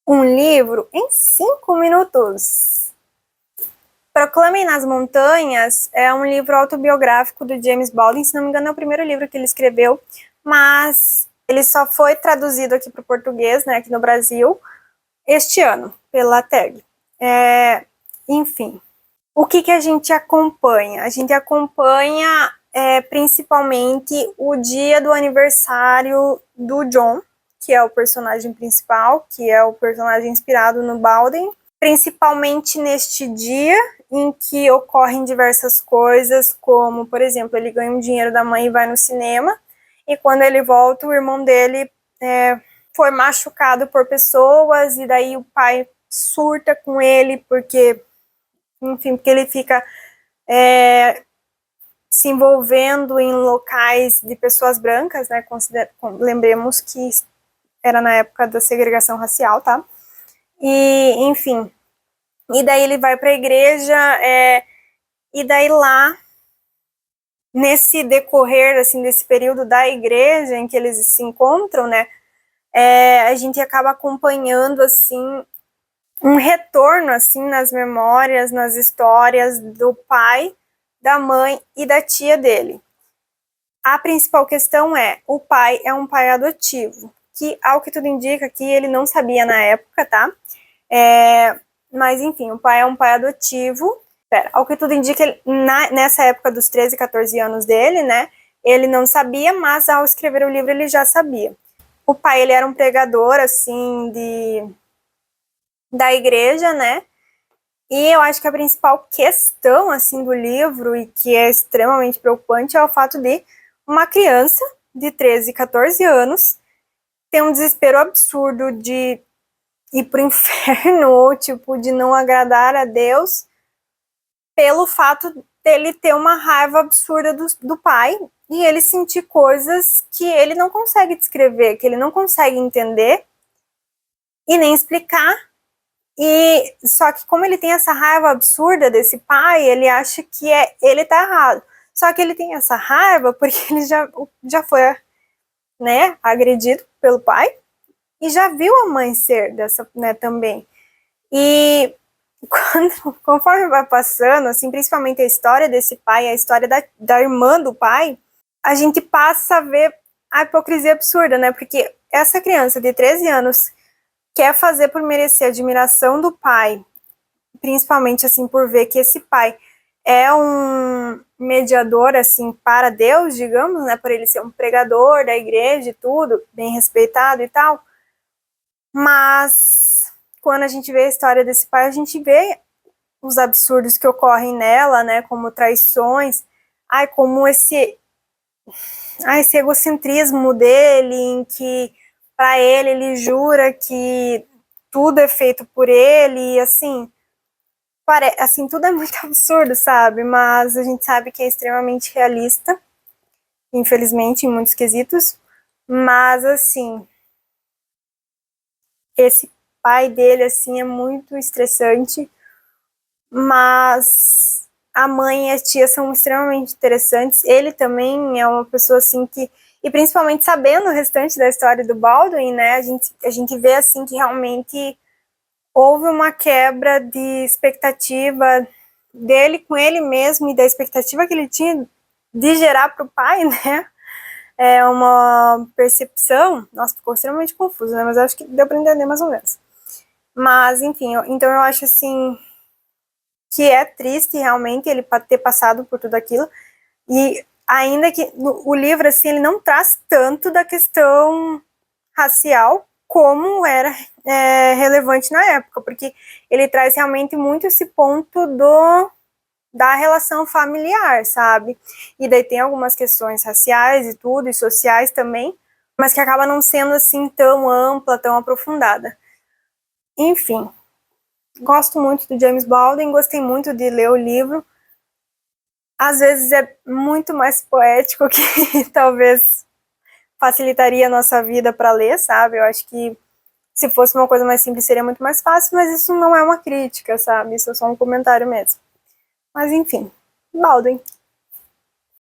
Um livro em 5 minutos. Proclamem nas Montanhas é um livro autobiográfico do James Baldwin. Se não me engano, é o primeiro livro que ele escreveu, mas ele só foi traduzido aqui para o português, né, aqui no Brasil, este ano, pela TEG. Enfim, o que a gente acompanha? A gente acompanha principalmente o dia do aniversário do John, que é o personagem principal, que é o personagem inspirado no Baldwin, principalmente neste dia em que ocorrem diversas coisas, como, por exemplo, ele ganha um dinheiro da mãe e vai no cinema, e quando ele volta, o irmão dele foi machucado por pessoas, e daí o pai surta com ele, porque ele fica se envolvendo em locais de pessoas brancas, né? Lembremos que era na época da segregação racial, tá? E, enfim, e daí ele vai para a igreja, e daí lá, nesse decorrer, assim, desse período da igreja em que eles se encontram, né, a gente acaba acompanhando, assim, um retorno, assim, nas memórias, nas histórias do pai, da mãe e da tia dele. A principal questão o pai é um pai adotivo, que, ao que tudo indica, que ele não sabia na época, tá? Mas, enfim, o pai é um pai adotivo. Ao que tudo indica, nessa época dos 13, 14 anos dele, né, ele não sabia, mas ao escrever o livro ele já sabia. O pai, ele era um pregador, assim, da igreja, né, e eu acho que a principal questão, assim, do livro, e que é extremamente preocupante, é o fato de uma criança de 13, 14 anos ter um desespero absurdo de ir pro inferno, ou, tipo, de não agradar a Deus, pelo fato dele ter uma raiva absurda do pai, e ele sentir coisas que ele não consegue descrever, que ele não consegue entender, e nem explicar. E só que como ele tem essa raiva absurda desse pai, ele acha que ele tá errado. Só que ele tem essa raiva porque ele já foi, né, agredido pelo pai e já viu a mãe ser dessa, né, também. E conforme vai passando, assim, principalmente a história desse pai, a história da irmã do pai, a gente passa a ver a hipocrisia absurda, né? Porque essa criança de 13 anos quer fazer por merecer a admiração do pai, principalmente, assim, por ver que esse pai é um mediador, assim, para Deus, digamos, né? Por ele ser um pregador da igreja e tudo, bem respeitado e tal. Mas quando a gente vê a história desse pai, a gente vê os absurdos que ocorrem nela, né? Como traições, como esse egocentrismo dele, em que para ele jura que tudo é feito por ele, e assim, tudo é muito absurdo, sabe? Mas a gente sabe que é extremamente realista, infelizmente, em muitos quesitos. Mas, assim, esse pai dele, assim, é muito estressante. Mas a mãe e a tia são extremamente interessantes. Ele também é uma pessoa, assim, que... E principalmente sabendo o restante da história do Baldwin, né? A gente vê, assim, que realmente houve uma quebra de expectativa dele com ele mesmo e da expectativa que ele tinha de gerar para o pai, né? É uma percepção... Nossa, ficou extremamente confuso, né? Mas acho que deu para entender mais ou menos. Mas, enfim, então eu acho, assim, que é triste realmente ele ter passado por tudo aquilo. E ainda que o livro, assim, ele não traz tanto da questão racial como era relevante na época, porque ele traz realmente muito esse ponto da relação familiar, sabe? E daí tem algumas questões raciais e tudo, e sociais também, mas que acaba não sendo assim tão ampla, tão aprofundada. Enfim, gosto muito do James Baldwin, gostei muito de ler o livro. Às vezes é muito mais poético que talvez facilitaria a nossa vida para ler, sabe? Eu acho que se fosse uma coisa mais simples seria muito mais fácil, mas isso não é uma crítica, sabe? Isso é só um comentário mesmo. Mas enfim, Baldwin.